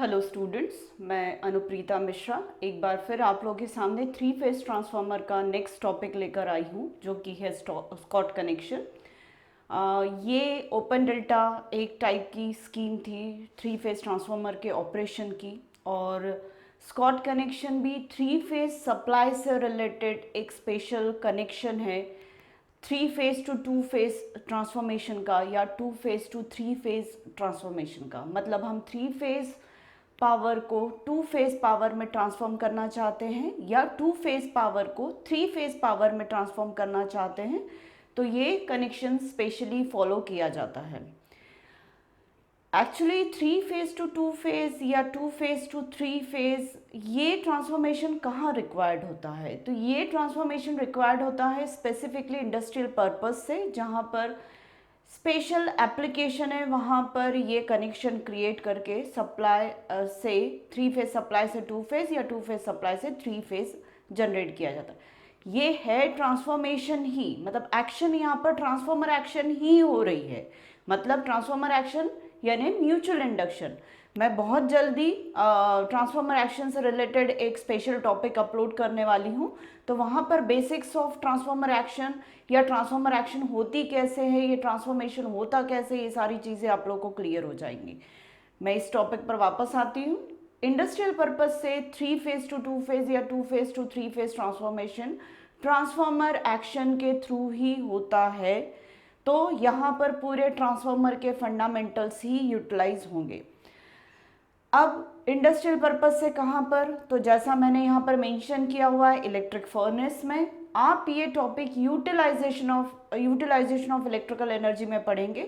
Hello students, मैं अनुप्रीता मिश्रा एक बार फिर आप लोगों के सामने थ्री फेज ट्रांसफार्मर का नेक्स्ट टॉपिक लेकर आई हूँ, जो कि है स्कॉट कनेक्शन। ये ओपन डेल्टा एक टाइप की स्कीम थी थ्री फेज ट्रांसफार्मर के ऑपरेशन की, और स्कॉट कनेक्शन भी थ्री फेज सप्लाई से रिलेटेड एक स्पेशल कनेक्शन है three phase to two phase transformation का, या two phase to three phase transformation का। मतलब हम थ्री फेज पावर को टू फेज पावर में ट्रांसफॉर्म करना चाहते हैं, या टू फेज पावर को थ्री फेज पावर में ट्रांसफॉर्म करना चाहते हैं, तो ये कनेक्शन स्पेशली फॉलो किया जाता है। Actually three phase to two phase या two phase to three phase, ये ट्रांसफॉर्मेशन कहाँ रिक्वायर्ड होता है? तो ये ट्रांसफॉर्मेशन रिक्वायर्ड होता है स्पेसिफिकली इंडस्ट्रियल पर्पस से, जहाँ पर स्पेशल एप्लीकेशन है, वहाँ पर ये कनेक्शन क्रिएट करके सप्लाई से थ्री फेज सप्लाई से टू फेज या टू फेज सप्लाई से थ्री फेज जनरेट किया जाता है। ये है ट्रांसफॉर्मेशन ही, मतलब एक्शन यहाँ पर ट्रांसफॉर्मर एक्शन ही हो रही है। मतलब ट्रांसफॉर्मर एक्शन यानी म्यूचुअल इंडक्शन। मैं बहुत जल्दी ट्रांसफॉर्मर एक्शन से रिलेटेड एक स्पेशल टॉपिक अपलोड करने वाली हूँ, तो वहाँ पर बेसिक्स ऑफ ट्रांसफॉर्मर एक्शन या ट्रांसफॉर्मर एक्शन होती कैसे है, ये ट्रांसफॉर्मेशन होता कैसे, ये सारी चीज़ें आप लोगों को क्लियर हो जाएंगी। मैं इस टॉपिक पर वापस आती हूँ। इंडस्ट्रियल पर्पज से three phase to two phase या two phase to three phase transformation transformer action के थ्रू ही होता है। तो यहाँ पर पूरे ट्रांसफॉर्मर के फंडामेंटल्स ही यूटिलाइज होंगे। अब इंडस्ट्रियल पर्पज से कहाँ पर? तो जैसा मैंने यहाँ पर मेंशन किया हुआ है, इलेक्ट्रिक फर्नेस में आप ये topic utilisation of electrical energy में पढ़ेंगे।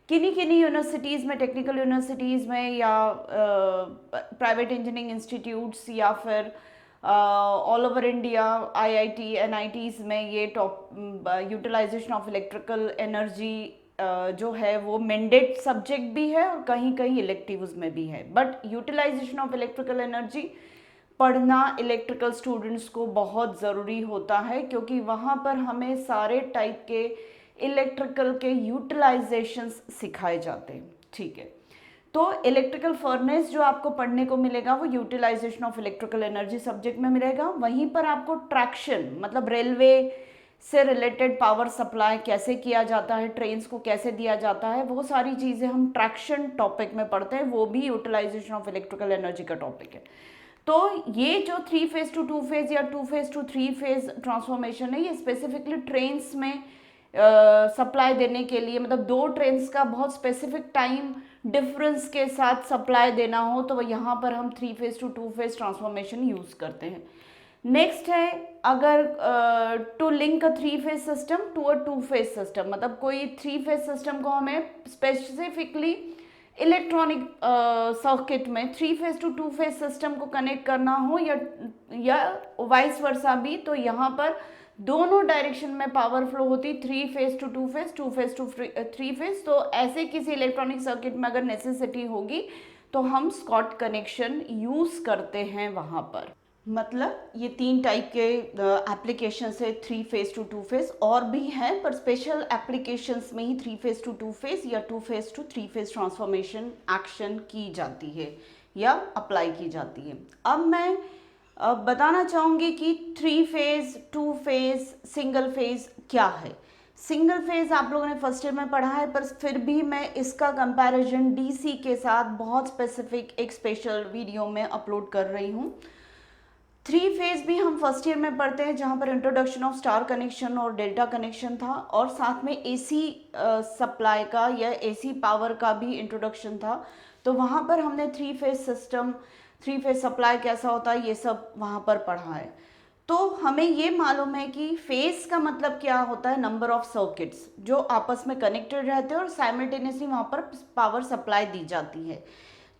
किन्हीं किन्हीं यूनिवर्सिटीज़ में, टेक्निकल यूनिवर्सिटीज़ में या प्राइवेट इंजीनियरिंग इंस्टीट्यूट्स या फिर all over India IIT NITs में ये यूटिलाइजेशन ऑफ इलेक्ट्रिकल एनर्जी जो है वो मैंडेट सब्जेक्ट भी है और कहीं कहीं इलेक्टिव्स में भी है। But utilisation of electrical energy पढ़ना इलेक्ट्रिकल स्टूडेंट्स को बहुत ज़रूरी होता है, क्योंकि वहाँ पर हमें सारे टाइप के इलेक्ट्रिकल के यूटिलाइजेशंस सिखाए जाते हैं। ठीक है, तो इलेक्ट्रिकल फर्नेस जो आपको पढ़ने को मिलेगा वो utilisation of electrical energy subject में मिलेगा। वहीं पर आपको ट्रैक्शन, मतलब रेलवे से रिलेटेड पावर सप्लाई कैसे किया जाता है, ट्रेन्स को कैसे दिया जाता है, वो सारी चीज़ें हम ट्रैक्शन टॉपिक में पढ़ते हैं, वो भी यूटिलाइजेशन ऑफ इलेक्ट्रिकल एनर्जी का टॉपिक है। तो ये जो three phase to two phase या two phase to three phase transformation है, ये स्पेसिफिकली ट्रेन्स में सप्लाई देने के लिए, मतलब दो ट्रेन्स का बहुत स्पेसिफिक टाइम डिफरेंस के साथ सप्लाई देना हो, तो यहाँ पर हम three phase to two phase transformation use करते हैं। नेक्स्ट है, अगर to link a three phase system to a two phase system, मतलब कोई थ्री फेज सिस्टम को हमें स्पेसिफिकली इलेक्ट्रॉनिक सर्किट में three phase to two phase system को कनेक्ट करना हो, या वाइस वर्सा भी, तो यहाँ पर दोनों डायरेक्शन में पावर फ्लो होती, three phase to two phase, to phase to three phase. तो ऐसे किसी इलेक्ट्रॉनिक सर्किट में अगर नेसेसिटी होगी तो हम स्कॉट कनेक्शन यूज़ करते हैं वहाँ पर। मतलब ये तीन टाइप के एप्लीकेशंस है three phase to two phase, और भी हैं पर स्पेशल एप्लीकेशंस में ही three phase to two phase या two phase to three phase transformation action की जाती है या अप्लाई की जाती है। अब मैं बताना चाहूँगी कि three phase, two phase, single phase क्या है। सिंगल फेज आप लोगों ने फर्स्ट ईयर में पढ़ा है, पर फिर भी मैं इसका कंपैरिजन डीसी के साथ बहुत स्पेसिफिक एक स्पेशल वीडियो में अपलोड कर रही हूँ। थ्री फेज भी हम फर्स्ट ईयर में पढ़ते हैं, जहाँ पर इंट्रोडक्शन ऑफ स्टार कनेक्शन और डेल्टा कनेक्शन था, और साथ में एसी सप्लाई का या एसी पावर का भी इंट्रोडक्शन था। तो वहाँ पर हमने three phase system, three phase supply कैसा होता है, ये सब वहाँ पर पढ़ा है। तो हमें ये मालूम है कि फेज का मतलब क्या होता है, नंबर ऑफ सर्किट्स जो आपस में कनेक्टेड रहते हैं और साइमल्टेनियसली वहाँ पर पावर सप्लाई दी जाती है।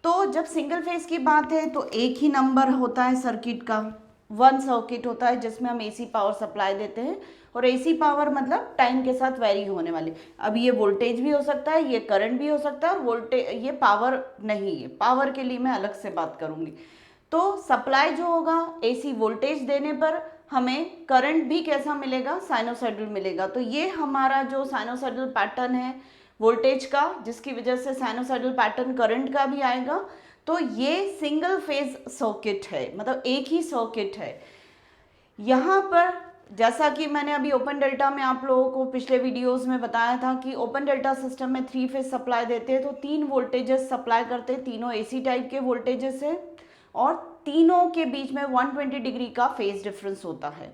तो जब सिंगल फेज की बात है तो एक ही नंबर होता है सर्किट का, वन सर्किट होता है जिसमें हम एसी पावर सप्लाई देते हैं, और एसी पावर मतलब टाइम के साथ वेरी होने वाली। अब ये वोल्टेज भी हो सकता है, ये करंट भी हो सकता है, और वोल्टेज ये पावर नहीं है, पावर के लिए मैं अलग से बात करूँगी। तो सप्लाई जो होगा एसी वोल्टेज देने पर हमें करंट भी कैसा मिलेगा, साइनोसॉइडल मिलेगा। तो ये हमारा जो साइनोसॉइडल पैटर्न है वोल्टेज का, जिसकी वजह से साइनोसॉइडल पैटर्न करंट का भी आएगा। तो ये सिंगल फेज सर्किट है, मतलब एक ही सर्किट है। यहाँ पर जैसा कि मैंने अभी ओपन डेल्टा में आप लोगों को पिछले वीडियोस में बताया था कि ओपन डेल्टा सिस्टम में 3 फेज सप्लाई देते हैं, तो 3 वोल्टेजेस सप्लाई करते हैं, तीनों एसी टाइप के वोल्टेजेस है और तीनों के बीच में 120 डिग्री का फेज डिफरेंस होता है।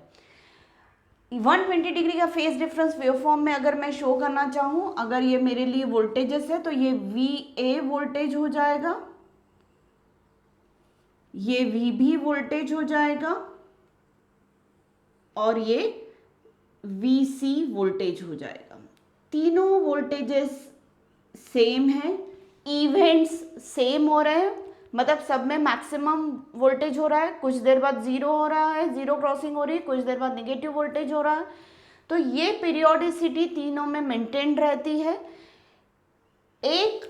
120 डिग्री का फेज डिफरेंस वेवफॉर्म में अगर मैं शो करना चाहूँ, अगर ये मेरे लिए वोल्टेजेस है तो ये VA वोल्टेज हो जाएगा, ये VB वोल्टेज हो जाएगा और ये VC वोल्टेज हो जाएगा। तीनों वोल्टेजेस सेम है, इवेंट्स सेम हो रहे हैं, मतलब सब में मैक्सिमम वोल्टेज हो रहा है, कुछ देर बाद जीरो हो रहा है, जीरो क्रॉसिंग हो रही है, कुछ देर बाद नेगेटिव वोल्टेज हो रहा है। तो ये पीरियोडिसिटी तीनों में मेंटेन रहती है। एक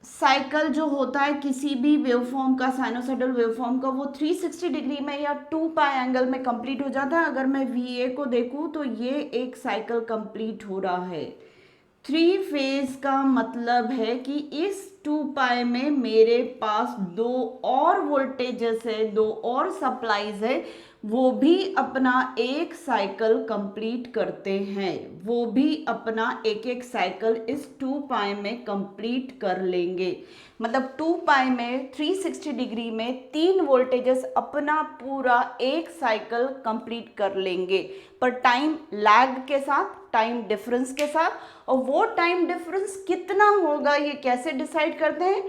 साइकिल जो होता है किसी भी वेवफॉर्म का, साइनोसॉइडल वेवफॉर्म का, वो 360 डिग्री में या 2 पाई एंगल में कंप्लीट हो जाता है। अगर मैं VA को देखूं तो ये एक साइकिल कंप्लीट हो रहा है। 3 फेज का मतलब है कि इस 2 पाई में मेरे पास 2 और वोल्टेजेस है, 2 और सप्लाईज है, वो भी अपना एक साइकिल कंप्लीट करते हैं, वो भी अपना एक एक साइकिल इस 2 पाई में कंप्लीट कर लेंगे। मतलब 2 पाई में 360 डिग्री में 3 वोल्टेजेस अपना पूरा एक साइकिल कंप्लीट कर लेंगे, पर टाइम लैग के साथ, टाइम डिफरेंस के साथ। और वो टाइम डिफरेंस कितना होगा ये कैसे डिसाइड करते हैं?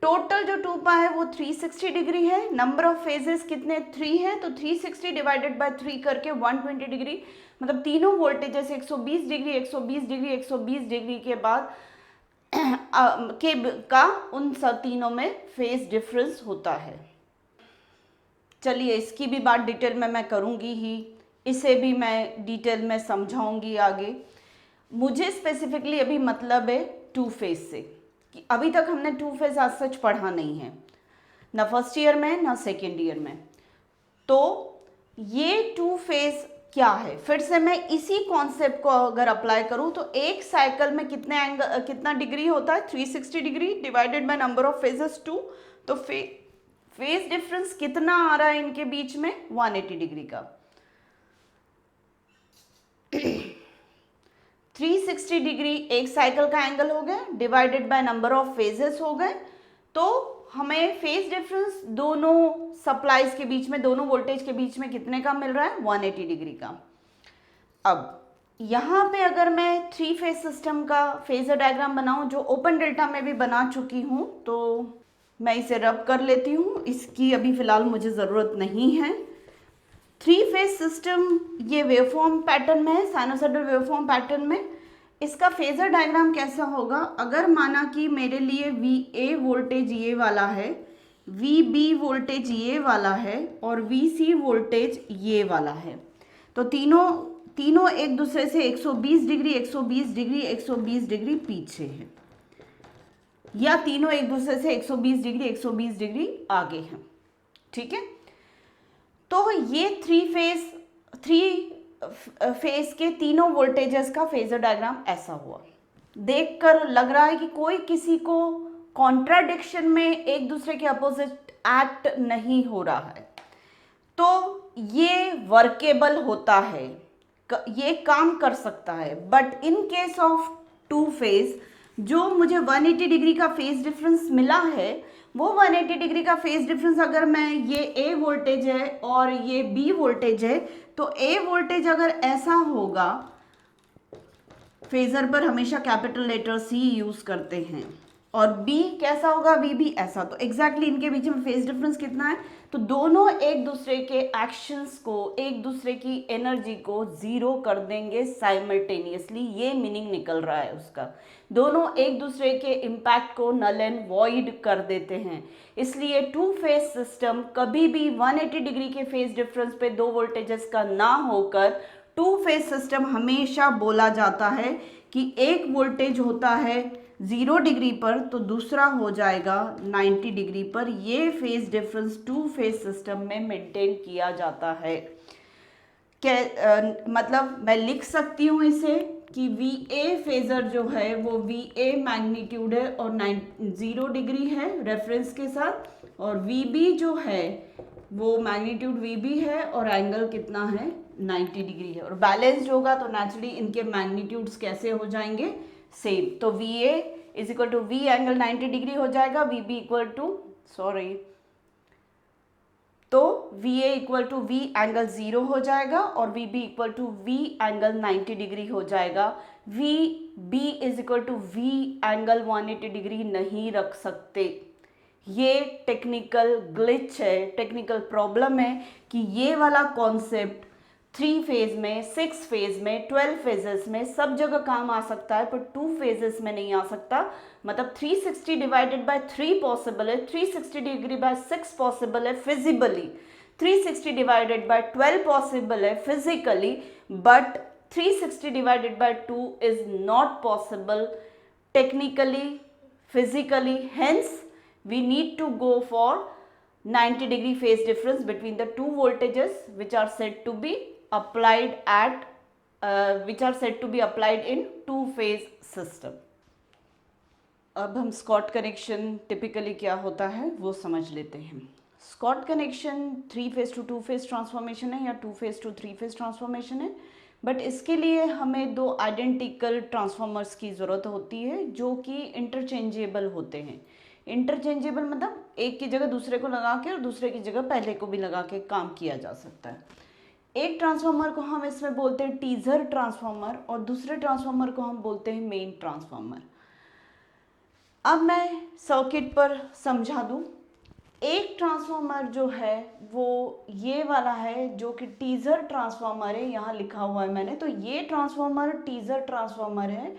टोटल जो 2 पाई है वो 360 डिग्री है, नंबर ऑफ फेजेस कितने 3 है, तो 360 डिवाइडेड बाय 3 करके 120 डिग्री, मतलब तीनों वोल्टेजेस 120 डिग्री 120 डिग्री 120 डिग्री के बाद का उन सब तीनों में फेज डिफरेंस होता है। चलिए इसकी भी बात डिटेल में मैं करूँगी ही, इसे भी मैं डिटेल में समझाऊंगी आगे। मुझे स्पेसिफिकली अभी मतलब है 2 फेज से, कि अभी तक हमने 2 फेज आज सच पढ़ा नहीं है, ना फर्स्ट ईयर में ना सेकेंड ईयर में। तो ये 2 फेज क्या है, फिर से मैं इसी कॉन्सेप्ट को अगर अप्लाई करूं तो एक साइकिल में कितना डिग्री होता है, 360 degree divided by number of phases 2, तो फेज डिफरेंस कितना आ रहा है इनके बीच में, 180 डिग्री का। 360 डिग्री एक साइकिल का एंगल हो गया, divided by number of phases हो गए, तो हमें फेज डिफरेंस दोनों सप्लाईज के बीच में, दोनों वोल्टेज के बीच में कितने का मिल रहा है, 180 डिग्री का। अब यहाँ पे अगर मैं 3 फेज सिस्टम का फेजर डायग्राम बनाऊं, जो ओपन डेल्टा में भी बना चुकी हूँ, तो मैं इसे रब कर लेती हूँ, इसकी अभी फिलहाल मुझे ज़रूरत नहीं है। 3 फेज सिस्टम ये वेवफॉर्म पैटर्न में है, साइनोसॉइडल वेवफॉर्म पैटर्न में। इसका फेजर डायग्राम कैसा होगा, अगर माना कि मेरे लिए VA वोल्टेज ये वाला है, VB वोल्टेज ये वाला है और VC वोल्टेज ये वाला है, तो तीनों एक दूसरे से 120 डिग्री 120 डिग्री 120 डिग्री पीछे है, या तीनों एक दूसरे से 120 डिग्री 120 डिग्री आगे हैं। ठीक है, तो ये 3 फेज के तीनों वोल्टेजेस का फेजर डायग्राम ऐसा हुआ। देखकर लग रहा है कि कोई किसी को कॉन्ट्राडिक्शन में एक दूसरे के अपोजिट एक्ट नहीं हो रहा है, तो ये वर्केबल होता है, ये काम कर सकता है। But in case of 2 phase जो मुझे 180 डिग्री का फेज डिफरेंस मिला है, वो 180 डिग्री का फेज डिफरेंस अगर मैं, ये A वोल्टेज है और ये B वोल्टेज है, तो A वोल्टेज अगर ऐसा होगा, फेजर पर हमेशा कैपिटल लेटर C यूज करते हैं, और B कैसा होगा, V भी ऐसा, तो एग्जैक्टली इनके बीच में फेज डिफरेंस कितना है, तो दोनों एक दूसरे के एक्शंस को, एक दूसरे की एनर्जी को जीरो कर देंगे साइमल्टेनियसली, ये मीनिंग निकल रहा है उसका। दोनों एक दूसरे के इम्पैक्ट को नल एंड वॉइड कर देते हैं। इसलिए 2 फेज सिस्टम कभी भी 180 डिग्री के फेज डिफरेंस पे 2 वोल्टेजेस का ना होकर 2 फेज सिस्टम हमेशा बोला जाता है कि एक वोल्टेज होता है 0 डिग्री पर, तो दूसरा हो जाएगा 90 डिग्री पर। ये फेज डिफरेंस 2 फेज सिस्टम में मेंटेन किया जाता है। मतलब मैं लिख सकती हूँ इसे कि VA फेजर जो है वो VA मैग्नीट्यूड है और 0 डिग्री है रेफरेंस के साथ, और VB जो है वो मैग्नीट्यूड VB है और एंगल कितना है 90 डिग्री है, और बैलेंस्ड होगा तो नेचुरली इनके मैग्नीट्यूड्स कैसे हो जाएंगे सेम, तो VA is equal to V angle 90 degree हो जाएगा, VB इक्वल टू तो VA equal to V angle 0 हो जाएगा और VB equal to V angle 90 degree हो जाएगा। VB is equal to V angle 180 degree नहीं रख सकते। ये टेक्निकल ग्लिच है, टेक्निकल प्रॉब्लम है कि ये वाला कॉन्सेप्ट 3 फेज में, 6 फेज में, 12 फेजेस में सब जगह काम आ सकता है, पर 2 फेजेस में नहीं आ सकता। मतलब 360 डिवाइडेड बाय 3 पॉसिबल है, 360 डिग्री बाय 6 पॉसिबल है फिजिबली, 360 डिवाइडेड बाय 12 पॉसिबल है physically, but 360 divided by 2 is not possible technically, physically. Hence we need to go for 90 degree phase difference between the two voltages which are said to be applied in two phase system. अब हम Scott connection typically क्या होता है वो समझ लेते हैं। Scott connection 3 phase to 2 phase transformation है या 2 फेज टू 3 फेज ट्रांसफॉर्मेशन है, बट इसके लिए हमें 2 आइडेंटिकल ट्रांसफॉर्मर्स की ज़रूरत होती है जो कि इंटरचेंजेबल होते हैं। इंटरचेंजेबल मतलब एक की जगह दूसरे को लगा के और दूसरे की जगह पहले को भी लगा के काम किया जा सकता है। एक ट्रांसफार्मर को हम इसमें बोलते हैं टीजर ट्रांसफार्मर और दूसरे ट्रांसफार्मर को हम बोलते हैं मेन ट्रांसफार्मर। अब मैं सर्किट पर समझा दूं। एक ट्रांसफार्मर जो है वो ये वाला है जो कि टीजर ट्रांसफार्मर है, यहाँ लिखा हुआ है मैंने, तो ये ट्रांसफार्मर टीजर ट्रांसफार्मर है।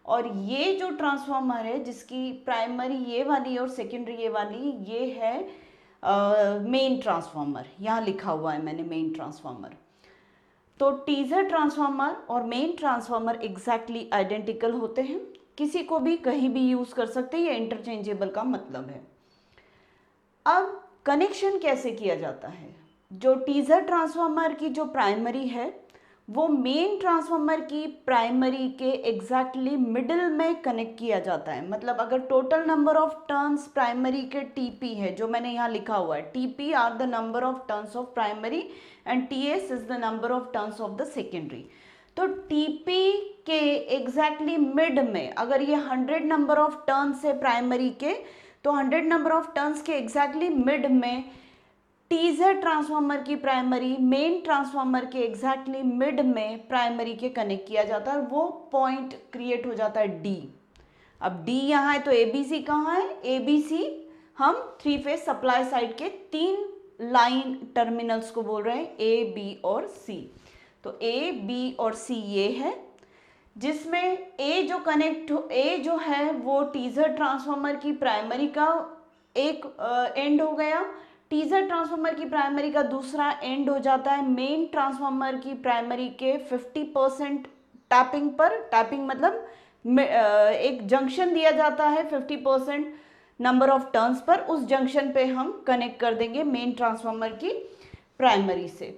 और ये जो ट्रांसफार्मर है जिसकी प्राइमरी ये वाली और सेकेंडरी ये वाली, ये है मेन ट्रांसफार्मर, यहाँ लिखा हुआ है मैंने मेन ट्रांसफार्मर। तो टीजर ट्रांसफार्मर और मेन ट्रांसफार्मर एग्जैक्टली आइडेंटिकल होते हैं, किसी को भी कहीं भी यूज कर सकते हैं, ये इंटरचेंजेबल का मतलब है। अब कनेक्शन कैसे किया जाता है? जो टीजर ट्रांसफार्मर की जो प्राइमरी है वो मेन ट्रांसफार्मर की प्राइमरी के एग्जैक्टली मिडिल में कनेक्ट किया जाता है। मतलब अगर total number of turns primary के टीपी है, जो मैंने यहाँ लिखा हुआ है, TP are the number of turns of primary and TS is the number of turns of the secondary. तो टीपी के एग्जैक्टली मिड में अगर ये 100 नंबर ऑफ टर्न्स है प्राइमरी के, तो 100 नंबर ऑफ टर्न्स के एग्जैक्टली मिड में टीजर ट्रांसफार्मर की प्राइमरी मेन ट्रांसफार्मर के एग्जैक्टली मिड में प्राइमरी के कनेक्ट किया जाता है, वो पॉइंट क्रिएट हो जाता है डी। अब डी यहाँ है तो एबीसी कहाँ है? एबीसी हम 3 फेज सप्लाई साइड के 3 लाइन टर्मिनल्स को बोल रहे हैं, ए बी और सी। तो ए बी और सी ये है, जिसमें ए जो है वो टीजर ट्रांसफार्मर की प्राइमरी का एक एंड हो गया, टीजर ट्रांसफार्मर की प्राइमरी का दूसरा एंड हो जाता है मेन ट्रांसफार्मर की प्राइमरी के 50% टैपिंग पर। टैपिंग मतलब एक जंक्शन दिया जाता है 50% नंबर ऑफ टर्न्स पर, उस जंक्शन पे हम कनेक्ट कर देंगे मेन ट्रांसफार्मर की प्राइमरी से।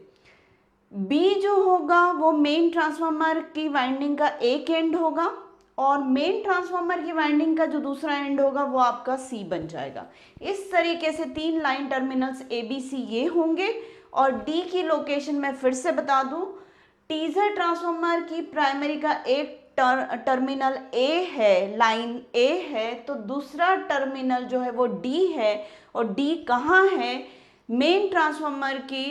बी जो होगा वो मेन ट्रांसफार्मर की वाइंडिंग का एक एंड होगा और मेन ट्रांसफार्मर की वाइंडिंग का जो दूसरा एंड होगा वो आपका सी बन जाएगा। इस तरीके से 3 line terminals A B C ये होंगे। और डी की लोकेशन मैं फिर से बता दूं, टीजर ट्रांसफार्मर की प्राइमरी का एक टर्मिनल ए है, लाइन ए है, तो दूसरा टर्मिनल जो है वो डी है। और डी कहाँ है? मेन ट्रांसफार्मर की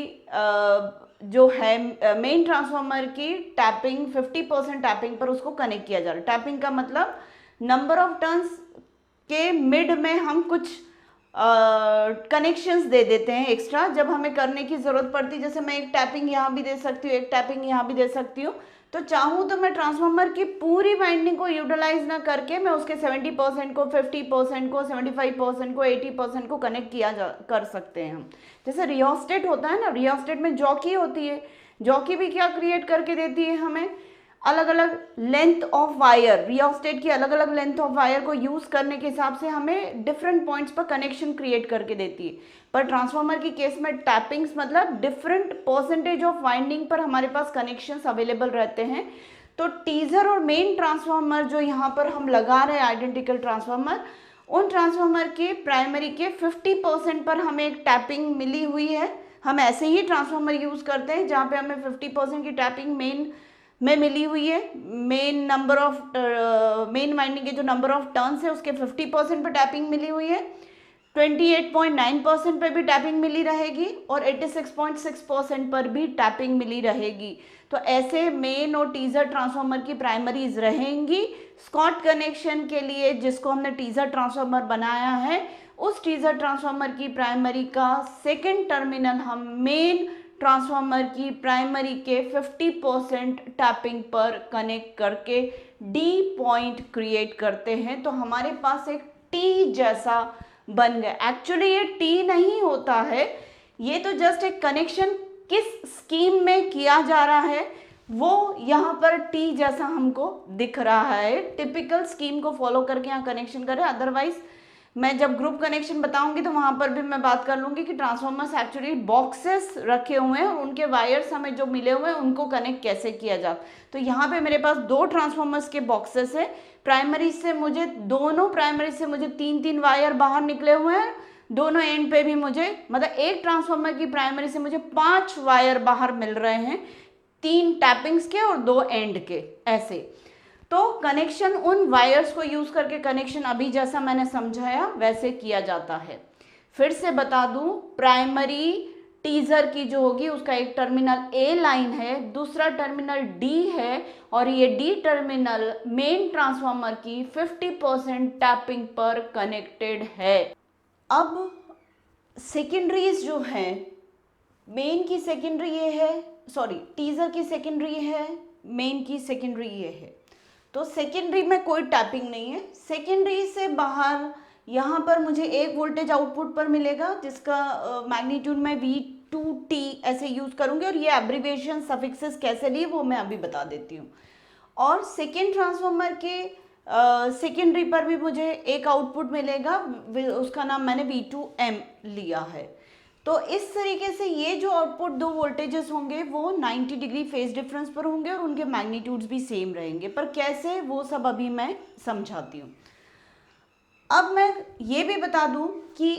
जो है मेन ट्रांसफार्मर की टैपिंग 50% टैपिंग पर उसको कनेक्ट किया जा रहा है। टैपिंग का मतलब नंबर ऑफ टर्न्स के मिड में हम कुछ कनेक्शंस दे देते हैं एक्स्ट्रा, जब हमें करने की ज़रूरत पड़ती है। जैसे मैं एक टैपिंग यहाँ भी दे सकती हूँ, एक टैपिंग यहाँ भी दे सकती हूँ। तो चाहूँ तो मैं ट्रांसफार्मर की पूरी वाइंडिंग को यूटिलाइज ना करके मैं उसके 70% को, 50% को, 75% को, 80% को कनेक्ट कर सकते हैं हम। जैसे रियोस्टेट होता है ना, रियोस्टेट में जॉकी होती है, जॉकी भी क्या क्रिएट करके देती है हमें? अलग अलग लेंथ ऑफ वायर, रियोस्टेट की अलग अलग लेंथ ऑफ वायर को यूज करने के हिसाब से हमें डिफरेंट पॉइंट्स पर कनेक्शन क्रिएट करके देती है। पर ट्रांसफार्मर की केस में टैपिंग्स मतलब डिफरेंट परसेंटेज ऑफ वाइंडिंग पर हमारे पास कनेक्शंस अवेलेबल रहते हैं। तो टीजर और मेन ट्रांसफार्मर जो यहाँ पर हम लगा रहे हैं आइडेंटिकल ट्रांसफार्मर, उन ट्रांसफार्मर के प्राइमरी के 50% पर हमें एक टैपिंग मिली हुई है। हम ऐसे ही ट्रांसफार्मर यूज करते हैं जहाँ पे हमें 50% की टैपिंग मेन में मिली हुई है। मेन वाइंडिंग के जो नंबर ऑफ टर्न्स है उसके 50% पर टैपिंग मिली हुई है, 28.9% पर भी टैपिंग मिली रहेगी और 86.6% पर भी टैपिंग मिली रहेगी। तो ऐसे मेन और टीजर ट्रांसफार्मर की प्राइमरीज रहेंगी। स्कॉट कनेक्शन के लिए जिसको हमने टीजर ट्रांसफार्मर बनाया है, उस टीजर ट्रांसफार्मर की प्राइमरी का सेकेंड टर्मिनल हम मेन ट्रांसफार्मर की प्राइमरी के 50% टैपिंग पर कनेक्ट करके डी पॉइंट क्रिएट करते हैं। तो हमारे पास एक टी जैसा बन गया। एक्चुअली ये टी नहीं होता है, ये तो जस्ट एक कनेक्शन किस स्कीम में किया जा रहा है वो यहाँ पर टी जैसा हमको दिख रहा है। टिपिकल स्कीम को फॉलो करके यहाँ कनेक्शन करें, अदरवाइज मैं जब ग्रुप कनेक्शन बताऊंगी तो वहां पर भी मैं बात कर लूंगी कि ट्रांसफार्मर्स एक्चुअली बॉक्सेस रखे हुए हैं और उनके वायर्स हमें जो मिले हुए हैं उनको कनेक्ट कैसे किया जाए। तो यहाँ पे मेरे पास दो ट्रांसफार्मर्स के बॉक्सेस है। दोनों प्राइमरी से मुझे 3-3 वायर बाहर निकले हुए हैं। दोनों एंड पे भी मुझे, मतलब एक ट्रांसफार्मर की प्राइमरी से मुझे 5 वायर बाहर मिल रहे हैं, 3 टैपिंग्स के और 2 एंड के, ऐसे। तो कनेक्शन उन वायर्स को यूज करके कनेक्शन अभी जैसा मैंने समझाया वैसे किया जाता है। फिर से बता दूं, प्राइमरी टीजर की जो होगी उसका एक टर्मिनल ए लाइन है, दूसरा टर्मिनल डी है और ये डी टर्मिनल मेन ट्रांसफार्मर की 50% टैपिंग पर कनेक्टेड है। अब सेकेंडरीज जो है, मेन की सेकेंडरी ये है, सॉरी टीजर की सेकेंडरी है, मेन की सेकेंडरी ये है। तो सेकेंडरी में कोई टैपिंग नहीं है। सेकेंडरी से बाहर यहाँ पर मुझे एक वोल्टेज आउटपुट पर मिलेगा जिसका मैग्नीट्यूड मैं V2T ऐसे यूज करूँगी और ये एब्रीविएशन सफिक्सेस कैसे लिए वो मैं अभी बता देती हूँ। और सेकेंड ट्रांसफार्मर के सेकेंडरी पर भी मुझे एक आउटपुट मिलेगा, उसका नाम मैंने V2M लिया है। तो इस तरीके से ये जो आउटपुट दो वोल्टेजेस होंगे वो 90 डिग्री फेज डिफरेंस पर होंगे और उनके मैग्नीट्यूड्स भी सेम रहेंगे, पर कैसे वो सब अभी मैं समझाती हूँ। अब मैं ये भी बता दूं कि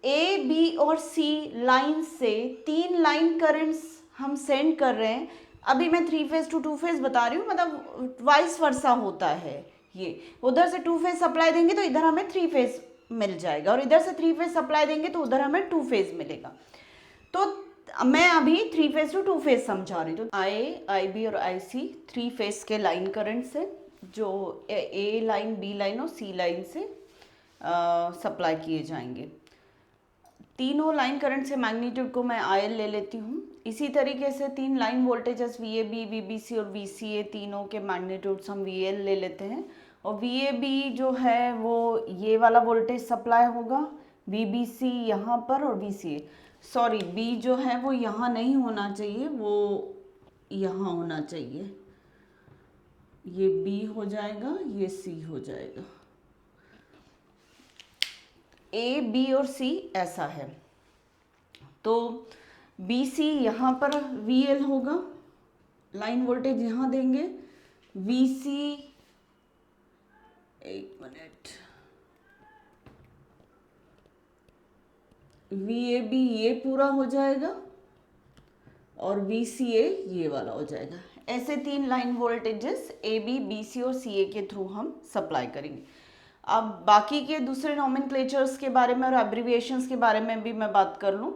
ए बी और सी लाइन से 3 लाइन करंट्स हम सेंड कर रहे हैं। अभी मैं 3 फेज टू 2 फेज बता रही हूँ, मतलब वाइस वर्सा होता है। ये उधर से 2 फेज सप्लाई देंगे तो इधर हमें 3 फेज मिल जाएगा और इधर से 3 फेज सप्लाई देंगे तो उधर हमें 2 फेज मिलेगा। तो मैं अभी 3 फेज टू 2 फेज समझा रही हूँ। आई बी और आई सी 3 फेज के लाइन करंट से जो ए लाइन, बी लाइन और सी लाइन से सप्लाई किए जाएंगे। तीनों लाइन करंट से मैग्नीट्यूड को मैं आयल ले लेती हूँ। इसी तरीके से 3 लाइन वोल्टेजेस VAB, VBC और VCA तीनों के मैग्नीट्यूड्स हम VL ले लेते हैं और VAB जो है वो ये वाला वोल्टेज सप्लाई होगा, VBC यहाँ पर और VCA, सॉरी B जो है वो यहाँ नहीं होना चाहिए, वो यहाँ होना चाहिए। ये B हो जाएगा, ये C हो जाएगा। A, B और C ऐसा है। तो BC यहाँ पर VL होगा, लाइन वोल्टेज यहाँ देंगे, VC, एक मिनट, VAB ये पूरा हो जाएगा और VCA ये वाला हो जाएगा। ऐसे 3 लाइन वोल्टेजेस AB, BC और CA के थ्रू हम सप्लाई करेंगे। अब बाकी के दूसरे नॉमेनक्लेचर्स के बारे में और एब्रीविएशंस के बारे में भी मैं बात कर लूँ।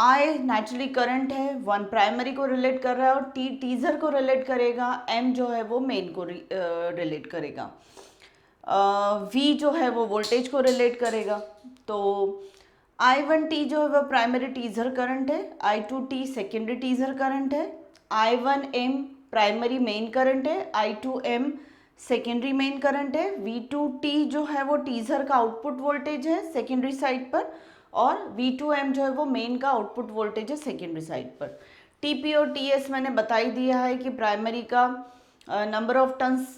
I नेचुरली करंट है, 1 प्राइमरी को रिलेट कर रहा है और T टीजर को रिलेट करेगा, M जो है वो मेन को रिलेट करेगा, V जो है वो वोल्टेज को रिलेट करेगा। तो I1T जो है वो प्राइमरी टीजर करंट है, I2T सेकेंडरी टीजर करंट है, I1M प्राइमरी मेन करंट है, I2M सेकेंडरी मेन करंट है, V2T जो है वो टीजर का आउटपुट वोल्टेज है सेकेंडरी साइड पर और V2M जो है वो मेन का आउटपुट वोल्टेज है सेकेंडरी साइड पर। TP और TS मैंने बता ही दिया है कि प्राइमरी का नंबर ऑफ टर्न्स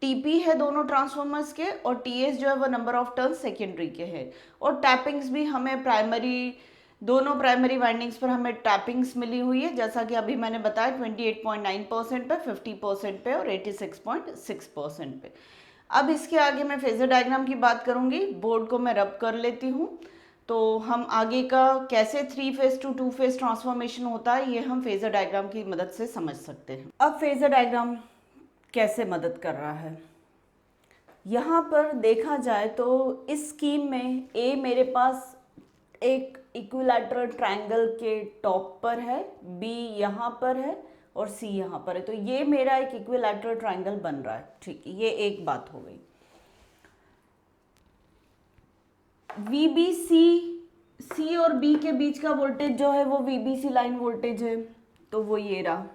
TP है दोनों ट्रांसफॉर्मर्स के और TS जो है वो नंबर ऑफ टर्न्स सेकेंडरी के हैं। और टैपिंग्स भी हमें प्राइमरी दोनों प्राइमरी वाइंडिंग्स पर हमें टैपिंग्स मिली हुई है, जैसा कि अभी मैंने बताया 28.9% पे, 50% पे और 86.6% पे। अब इसके आगे मैं फेजर डायग्राम की बात करूंगी। बोर्ड को मैं रब कर लेती हूँ, तो हम आगे का कैसे 3 फेज टू 2 फेज ट्रांसफॉर्मेशन होता है ये हम फेजर डायग्राम की मदद से समझ सकते हैं। अब फेजर डायग्राम कैसे मदद कर रहा है, यहाँ पर देखा जाए तो इस स्कीम में ए मेरे पास एक इक्विलैटरल ट्रायंगल के टॉप पर है, बी यहाँ पर है और सी यहाँ पर है। तो ये मेरा एक इक्विलैटरल ट्रायंगल बन रहा है। ठीक है, ये एक बात हो गई। VBC, सी और बी के बीच का वोल्टेज जो है वो VBC लाइन वोल्टेज है, तो वो ये रहा।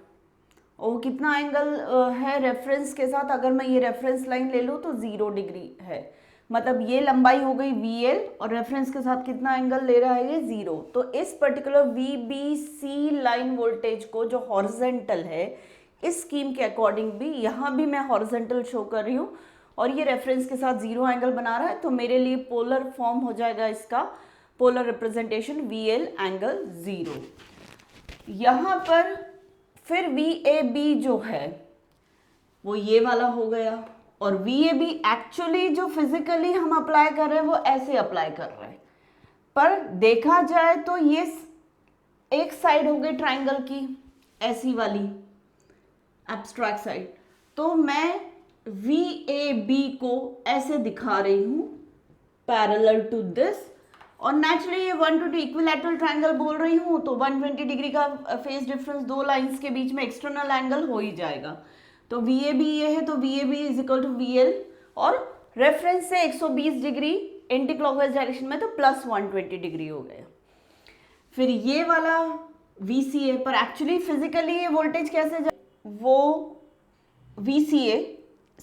और वो कितना एंगल है रेफरेंस के साथ, अगर मैं ये रेफरेंस लाइन ले लूँ तो 0 डिग्री है, मतलब ये लंबाई हो गई VL और रेफरेंस के साथ कितना एंगल ले रहा है ये 0। तो इस पर्टिकुलर VBC लाइन वोल्टेज को जो हॉरिजेंटल है, इस स्कीम के अकॉर्डिंग भी यहाँ भी मैं हॉरिजेंटल शो कर रही हूँ और ये रेफरेंस के साथ 0 एंगल बना रहा है, तो मेरे लिए पोलर फॉर्म हो जाएगा इसका, पोलर रिप्रेजेंटेशन VL एंगल 0। यहाँ पर फिर VAB जो है वो ये वाला हो गया, और VAB एक्चुअली जो फिजिकली हम अप्लाई कर रहे हैं वो ऐसे अप्लाई कर रहे हैं, पर देखा जाए तो ये एक साइड हो गई ट्रायंगल की, ऐसी वाली एब्स्ट्रैक्ट साइड। तो मैं VAB को ऐसे दिखा रही हूँ पैरेलल टू दिस, और नेचुरली ये 120 इक्विलैटरल ट्रायंगल बोल रही हूँ तो 120 डिग्री का फेज डिफरेंस दो लाइंस के बीच में एक्सटर्नल एंगल हो ही जाएगा। तो VAB ये है, तो VAB is equal to VL, और रेफरेंस से 120 डिग्री एंटी क्लॉकवाइज डायरेक्शन में तो प्लस 120 डिग्री हो गया। फिर ये वाला VCA, पर एक्चुअली फिजिकली ये वोल्टेज कैसे वो VCA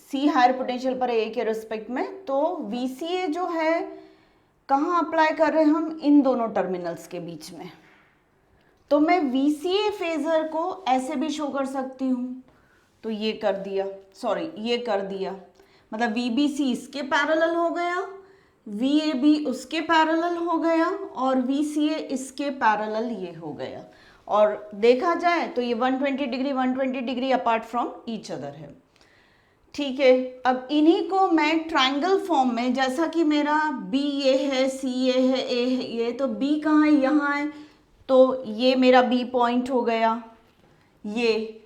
C हायर पोटेंशियल पर A के रिस्पेक्ट में, तो VCA जो है कहाँ अप्लाई कर रहे हैं हम, इन दोनों टर्मिनल्स के बीच में। तो मैं VCA फेजर को ऐसे भी शो कर सकती हूँ, तो ये कर दिया, सॉरी ये कर दिया, मतलब VBC इसके पैरेलल हो गया, VAB उसके पैरेलल हो गया और VCA इसके पैरेलल ये हो गया। और देखा जाए तो ये 120 degree apart from each other है। ठीक है, अब इन्हीं को मैं ट्रायंगल फॉर्म में, जैसा कि मेरा B ये है, C ये है, A है ये, तो B कहाँ है, यहाँ है, तो ये मेरा B पॉइंट हो गया, ये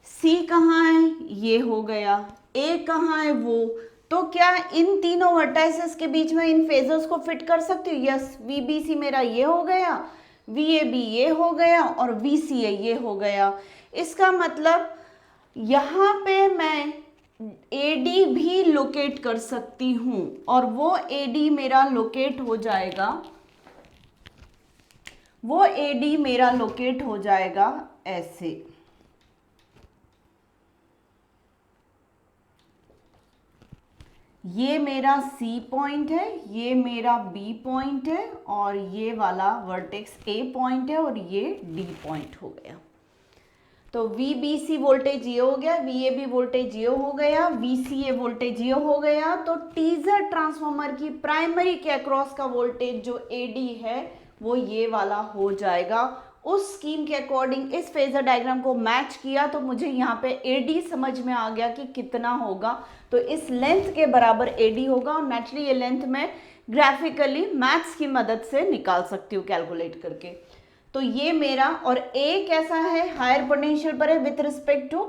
C कहाँ है, ये हो गया, A कहाँ है वो, तो क्या इन तीनों वर्टाइसेस के बीच में इन फेजर्स को फिट कर सकती हूँ? यस, VBC मेरा ये हो गया, VAB ये हो गया और VCA ये हो गया। इसका मतलब यहाँ पे मैं AD भी लोकेट कर सकती हूँ, और वो AD मेरा लोकेट हो जाएगा, वो AD मेरा लोकेट हो जाएगा ऐसे। ये मेरा C पॉइंट है, ये मेरा B पॉइंट है और ये वाला वर्टेक्स A पॉइंट है और ये D पॉइंट हो गया। तो VBC वोल्टेज ये हो गया, VAB वोल्टेज ये हो गया, VCA वोल्टेज ये हो गया। तो टीजर ट्रांसफार्मर की प्राइमरी के अक्रॉस का वोल्टेज जो AD है वो ये वाला हो जाएगा। उस स्कीम के अकॉर्डिंग इस फेजर डायग्राम को मैच किया तो मुझे यहाँ पे AD समझ में आ गया कि कितना होगा, तो इस लेंथ के बराबर AD होगा। और नेचुरली ये लेंथ मैं ग्राफिकली मैथ्स की मदद से निकाल सकती हूँ कैलकुलेट करके। तो ये मेरा, और A कैसा है, हायर पोटेंशियल पर है विथ रिस्पेक्ट टू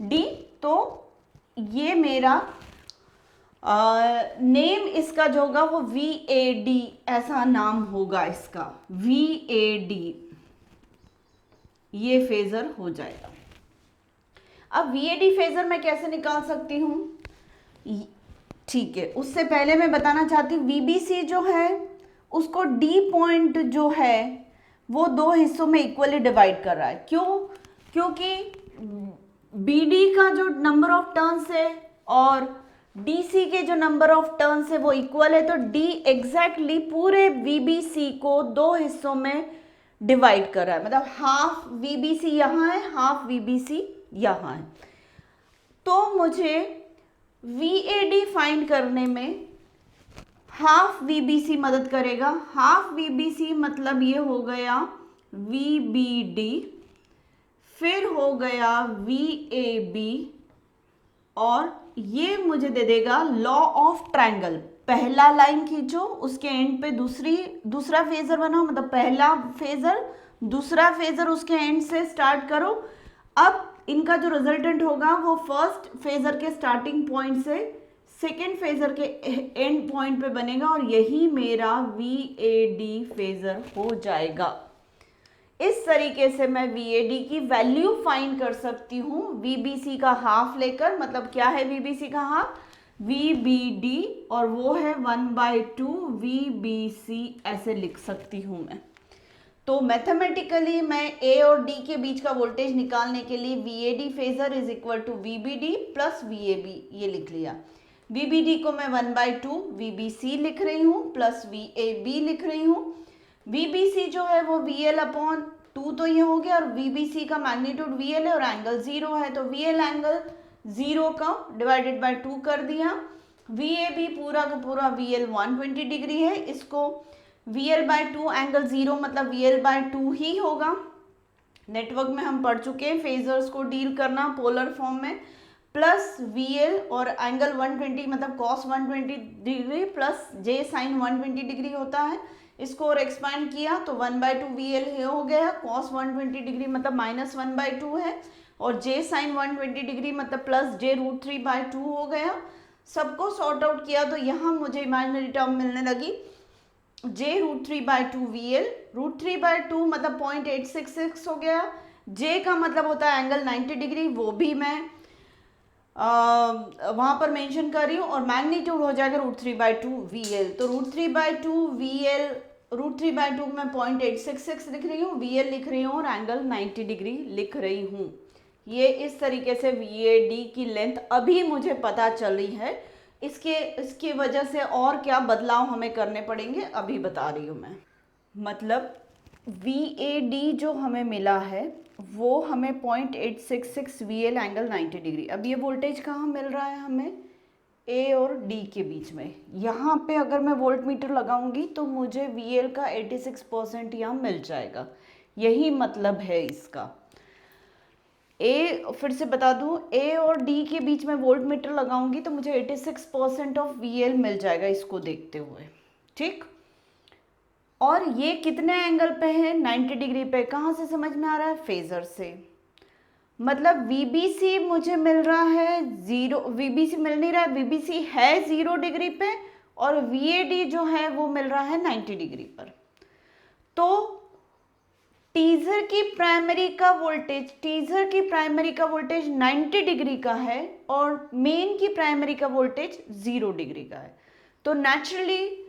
D, तो ये मेरा नेम इसका जो होगा वो VAD ऐसा नाम होगा इसका, VAD ये फेजर हो जाएगा। अब VAD फेजर मैं कैसे निकाल सकती हूँ, ठीक है, उससे पहले मैं बताना चाहती हूँ VBC जो है उसको D पॉइंट जो है वो दो हिस्सों में इक्वली डिवाइड कर रहा है। क्यों? क्योंकि BD का जो नंबर ऑफ टर्न्स है और DC के जो नंबर ऑफ टर्न्स है वो इक्वल है, तो D एग्जैक्टली पूरे VBC को दो हिस्सों में डिवाइड कर रहा है, मतलब हाफ VBC यहाँ है, हाफ VBC यहाँ है। तो मुझे VAD फाइंड करने में हाफ VBC मदद करेगा। हाफ VBC मतलब ये हो गया VBD, फिर हो गया VAB, और ये मुझे दे देगा लॉ ऑफ ट्रायंगल। पहला लाइन खींचो, उसके एंड पे दूसरा फेजर बनाओ, मतलब पहला फेजर, दूसरा फेजर उसके एंड से स्टार्ट करो। अब इनका जो रिजल्टेंट होगा वो फर्स्ट फेजर के स्टार्टिंग पॉइंट से सेकेंड फेजर के एंड पॉइंट पे बनेगा, और यही मेरा VAD फेजर हो जाएगा। इस तरीके से मैं VAD की वैल्यू फाइंड कर सकती हूँ VBC का हाफ लेकर। मतलब क्या है VBC का हाफ? VBD, और वो है 1/2 VBC, ऐसे लिख सकती हूँ मैं। तो मैथमेटिकली मैं A और D के बीच का वोल्टेज निकालने के लिए VAD phasor is equal to VBD plus VAB, ये लिख लिया। VBD को मैं 1/2 VBC लिख रही हूँ प्लस VAB लिख रही हूँ। VBC जो है वो VL/2 तो ये हो गया, और VBC का मैग्नीट्यूड VL है और एंगल 0 है, तो VL एंगल 0 का डिवाइडेड बाय 2 कर दिया। VAB पूरा का पूरा VL 120 डिग्री है, इसको VL/2 एंगल 0 मतलब VL/2 ही होगा। नेटवर्क में हम पढ़ चुके हैं फेजर्स को डील करना पोलर फॉर्म में, प्लस VL और एंगल 120 मतलब cos 120 degree plus J sin 120 degree होता है। इसको और एक्सपांड किया तो 1/2 VL हो गया, cos 120 डिग्री मतलब -1/2 है, और J sin 120 डिग्री मतलब प्लस J√3/2 हो गया। सबको सॉर्ट आउट किया तो यहाँ मुझे इमेजिनरी टर्म मिलने लगी J√3/2 VL, √3/2 मतलब 0.866 हो गया। J का मतलब होता है एंगल 90 डिग्री, वो भी मैं वहाँ पर मेंशन कर रही हूँ, और मैग्नीट्यूड हो जाएगा √3/2 VL। तो √3/2 VL, √3/2 में 0.866 लिख रही हूँ, VL लिख रही हूँ, और एंगल 90 डिग्री लिख रही हूँ। ये इस तरीके से VAD की लेंथ अभी मुझे पता चली है। इसके वजह से और क्या बदलाव हमें करने पड़ेंगे अभी बता रही हूँ मैं। मतलब VAD जो हमें मिला है वो हमें 0.866 VL एंगल 90 डिग्री। अब ये वोल्टेज कहाँ मिल रहा है हमें? A और D के बीच में। यहाँ पे अगर मैं वोल्ट मीटर लगाऊंगी तो मुझे VL का 86% यहाँ मिल जाएगा। यही मतलब है इसका। फिर से बता दूं, A और D के बीच में वोल्ट मीटर लगाऊंगी तो मुझे 86% ऑफ VL मिल जाएगा इसको देखते हुए, ठीक। और ये कितने एंगल पे है? 90 डिग्री पे। कहाँ से समझ में आ रहा है? फेजर से। मतलब VBC मुझे मिल रहा है 0, VBC मिल नहीं रहा है, VBC है 0 डिग्री पे, और VAD जो है वो मिल रहा है 90 डिग्री पर। तो टीजर की प्राइमरी का वोल्टेज 90 डिग्री का है, और मेन की प्राइमरी का वोल्टेज 0 डिग्री का है। तो नेचुरली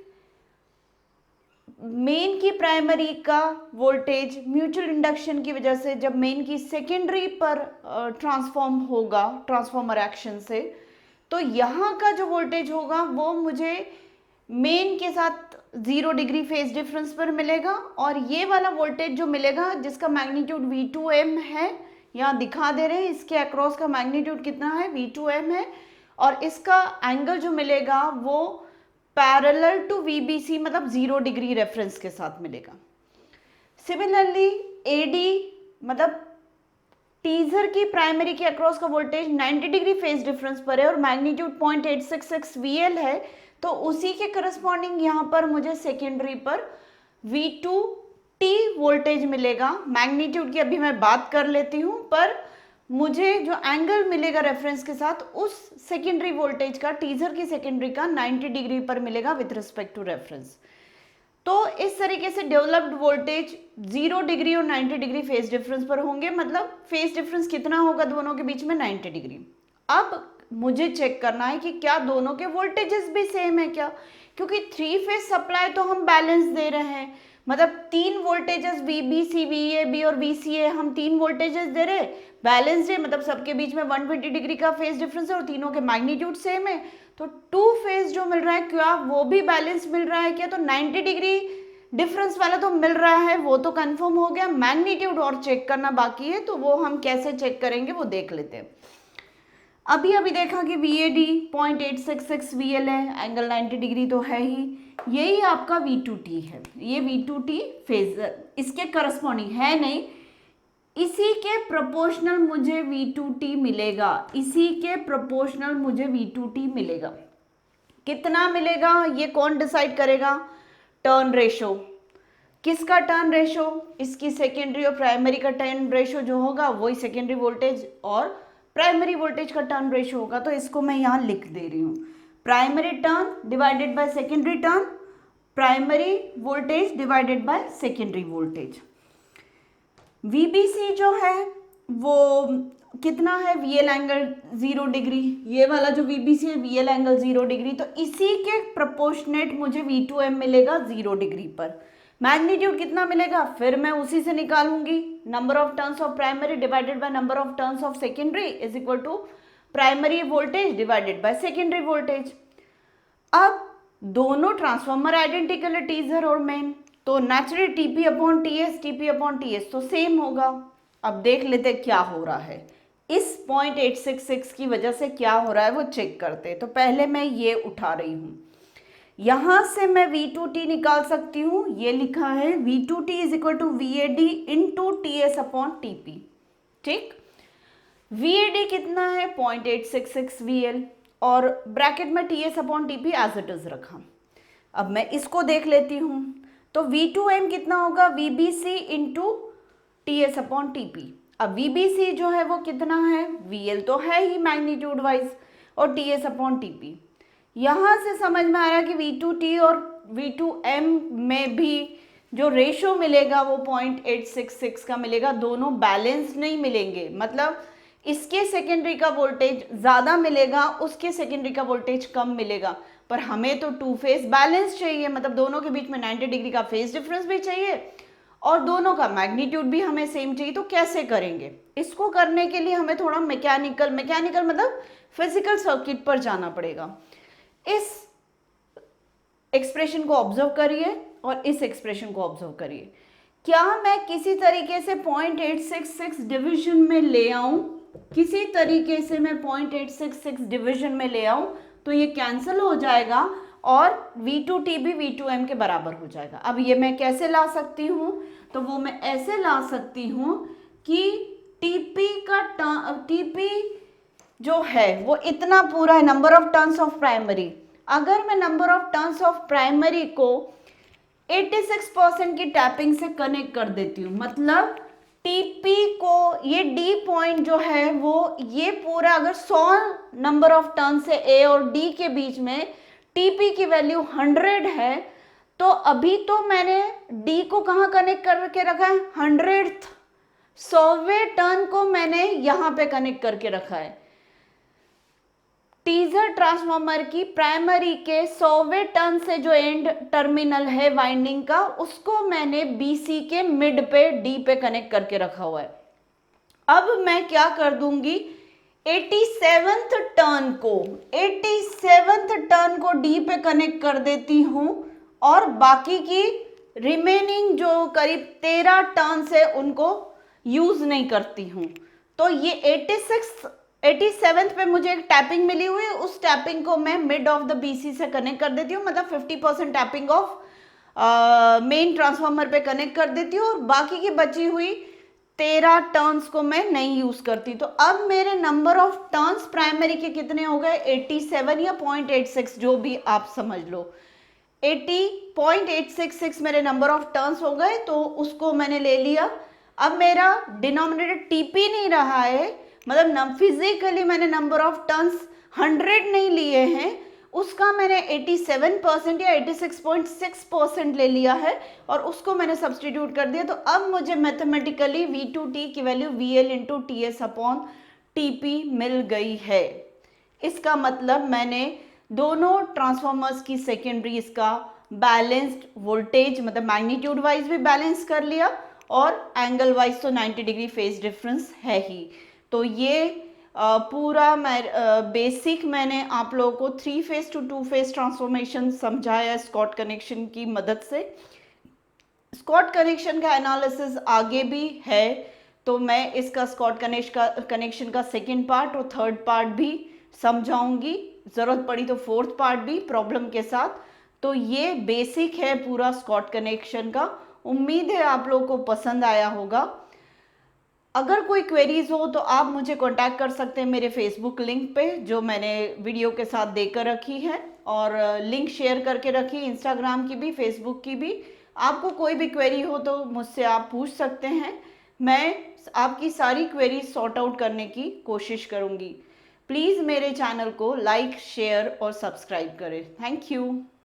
मेन की प्राइमरी का वोल्टेज म्यूचुअल इंडक्शन की वजह से जब मेन की सेकेंडरी पर ट्रांसफॉर्म होगा ट्रांसफॉर्मर एक्शन से, तो यहाँ का जो वोल्टेज होगा वो मुझे मेन के साथ 0 डिग्री फेज डिफरेंस पर मिलेगा, और ये वाला वोल्टेज जो मिलेगा जिसका मैग्नीट्यूड V2M है, यहाँ दिखा दे रहे हैं, इसके अक्रॉस का मैग्नीट्यूड कितना है? V2M है, और इसका एंगल जो मिलेगा वो पैरेलल टू VBC मतलब 0 डिग्री रेफरेंस के साथ मिलेगा। सिमिलरली AD मतलब टीजर की प्राइमरी के अक्रॉस का वोल्टेज 90 डिग्री फेज डिफरेंस पर है और मैग्नीट्यूड 0.866 VL है, तो उसी के करस्पॉन्डिंग यहाँ पर मुझे सेकेंडरी पर V2T वोल्टेज मिलेगा। मैग्नीट्यूड की अभी मैं बात कर लेती हूँ, पर मुझे जो एंगल मिलेगा रेफरेंस के साथ उस सेकेंडरी वोल्टेज का, टीजर की सेकेंडरी का 90 डिग्री पर मिलेगा विथ रिस्पेक्ट टू रेफरेंस। तो इस तरीके से डेवलप्ड वोल्टेज 0 डिग्री और 90 डिग्री फेज डिफरेंस पर होंगे। मतलब फेज डिफरेंस कितना होगा दोनों के बीच में? 90 डिग्री। अब मुझे चेक करना है कि क्या दोनों के वोल्टेजेस भी सेम है क्या, क्योंकि 3 फेज सप्लाई तो हम बैलेंस दे रहे हैं। मतलब 3 वोल्टेजेस VBC, VAB और VCA, हम 3 वोल्टेजेस दे रहे हैं, बैलेंस है, मतलब सबके बीच में 120 डिग्री का फेज डिफरेंस है और तीनों के मैग्नीट्यूड सेम है। तो 2 फेज जो मिल रहा है क्या वो भी बैलेंस मिल रहा है क्या? तो 90 डिग्री डिफरेंस वाला तो मिल रहा है, वो तो कंफर्म हो गया। मैग्नीट्यूड और चेक करना बाकी है, तो वो हम कैसे चेक करेंगे वो देख लेते हैं। अभी अभी देखा कि VAD 0.866 VL है, एंगल 90 डिग्री तो है ही, यही आपका V2T है, ये V2T फेज इसके करस्पॉन्डिंग है नहीं, इसी के प्रोपोर्शनल मुझे V2T मिलेगा, इसी के प्रोपोर्शनल मुझे V2T मिलेगा। कितना मिलेगा ये कौन डिसाइड करेगा? Turn ratio. किसका टर्न रेशो? इसकी सेकेंडरी और प्राइमरी का टर्न रेशो जो होगा वही सेकेंडरी वोल्टेज और प्राइमरी वोल्टेज का टर्न रेशो होगा। तो इसको मैं यहाँ लिख दे रही हूँ, primary turn divided by secondary turn, primary voltage divided by secondary voltage. VBC जो है वो कितना है? VL एंगल 0 डिग्री, ये वाला जो VBC है VL एंगल 0 डिग्री, तो इसी के प्रोपोर्शनेट मुझे V2M मिलेगा 0 डिग्री पर। मैग्नीट्यूड कितना मिलेगा? फिर मैं उसी से निकालूंगी, number of turns of primary divided by number of turns of secondary is equal to primary voltage divided by secondary voltage. अब दोनों ट्रांसफार्मर आइडेंटिकल है, टीजर और मेन, तो naturally TP upon TS, TP upon TS तो same होगा। अब देख लेते क्या हो रहा है, इस 0.866 की वजह से क्या हो रहा है वो चेक करते। तो पहले मैं ये उठा रही हूँ, यहां से मैं V2T निकाल सकती हूँ, ये लिखा है V2T is equal to VAD into TS upon TP। ठीक, VAD कितना है? 0.866 VL और ब्रैकेट में TS upon TP as it is रखा। अब मैं इसको देख लेती हूँ, तो V2M कितना होगा? VBC into TS upon TP। अब VBC जो है वो कितना है? VL तो है ही मैग्नीट्यूड वाइज, और TS अपॉन TP। यहाँ से समझ में आया कि V2T और V2M में भी जो रेशो मिलेगा वो 0.866 का मिलेगा, दोनों बैलेंस नहीं मिलेंगे, मतलब इसके सेकेंडरी का वोल्टेज ज़्यादा मिलेगा, उसके सेकेंडरी का वोल्टेज कम मिलेगा, पर हमें तो टू फेज बैलेंस चाहिए, मतलब दोनों के बीच में 90 डिग्री का फेज डिफरेंस भी चाहिए और दोनों का मैग्नीट्यूड भी हमें सेम चाहिए। तो कैसे करेंगे इसको? करने के लिए हमें थोड़ा मैकेनिकल मतलब फिजिकल सर्किट पर जाना पड़ेगा। इस एक्सप्रेशन को ऑब्जर्व करिए और इस एक्सप्रेशन को ऑब्जर्व करिए। क्या मैं किसी तरीके से 0.866 डिवीजन में ले आऊं, किसी तरीके से मैं 0.866 डिवीजन में ले आऊं तो ये कैंसिल हो जाएगा और V2T भी V2M के बराबर हो जाएगा। अब ये मैं कैसे ला सकती हूँ? तो वो मैं ऐसे ला सकती हूँ कि TP जो है वो इतना पूरा है, number of turns of primary. अगर मैं number of turns of primary को 86% की टैपिंग से कनेक्ट कर देती हूँ, मतलब TP को ये D पॉइंट जो है वो ये पूरा अगर 100 नंबर ऑफ टर्न से A और D के बीच में TP की वैल्यू 100 है, तो अभी तो मैंने D को कहाँ कनेक्ट करके रखा है? 100th 100वें टर्न को मैंने यहाँ पे कनेक्ट करके रखा है। टीजर ट्रांसफार्मर की प्राइमरी के 100वें टर्न से जो एंड टर्मिनल है वाइंडिंग का, उसको मैंने BC के मिड पे D पे कनेक्ट करके रखा हुआ है। अब मैं क्या कर दूंगी, 87th टर्न को D पे कनेक्ट कर देती हूं और बाकी की रिमेनिंग जो करीब 13 टर्न है उनको यूज नहीं करती हूं। तो ये 87th पे मुझे एक टैपिंग मिली हुई है, उस टैपिंग को मैं मिड ऑफ द BC से कनेक्ट कर देती हूँ, मतलब 50% टैपिंग ऑफ मेन ट्रांसफार्मर पे कनेक्ट कर देती हूँ और बाकी की बची हुई 13 टर्न्स को मैं नहीं यूज करती। तो अब मेरे नंबर ऑफ टर्न्स प्राइमरी के कितने हो गए? 87 या 0.86 जो भी आप समझ लो, 80.866 मेरे नंबर ऑफ टर्न्स हो गए, तो उसको मैंने ले लिया। अब मेरा डिनोमिनेटर TP नहीं रहा है, मतलब फिजिकली मैंने नंबर ऑफ टर्न्स 100 नहीं लिए हैं, उसका मैंने 87% या 86.6% ले लिया है और उसको मैंने सब्सटीट्यूट कर दिया। तो अब मुझे मैथमेटिकली V2T की value VL into TS upon TP मिल गई है। इसका मतलब मैंने दोनों ट्रांसफॉर्मर्स की सेकेंडरी इसका बैलेंस्ड वोल्टेज, मतलब मैग्नीट्यूड वाइज भी बैलेंस कर लिया और एंगल वाइज तो 90 डिग्री फेज डिफरेंस है ही। तो ये पूरा बेसिक मैंने आप लोगों को 3 फेज टू 2 फेज ट्रांसफॉर्मेशन समझाया स्कॉट कनेक्शन की मदद से। स्कॉट कनेक्शन का एनालिसिस आगे भी है, तो मैं इसका स्कॉट कनेक्शन का सेकेंड पार्ट और थर्ड पार्ट भी समझाऊंगी, ज़रूरत पड़ी तो फोर्थ पार्ट भी प्रॉब्लम के साथ। तो ये बेसिक है पूरा स्कॉट कनेक्शन का। उम्मीद है आप लोगों को पसंद आया होगा। अगर कोई क्वेरीज हो तो आप मुझे कांटेक्ट कर सकते हैं मेरे फेसबुक लिंक पे जो मैंने वीडियो के साथ देकर रखी है, और लिंक शेयर करके रखी इंस्टाग्राम की भी फेसबुक की भी। आपको कोई भी क्वेरी हो तो मुझसे आप पूछ सकते हैं, मैं आपकी सारी क्वेरीज सॉर्ट आउट करने की कोशिश करूँगी। प्लीज़ मेरे चैनल को लाइक शेयर और सब्सक्राइब करें। Thank you.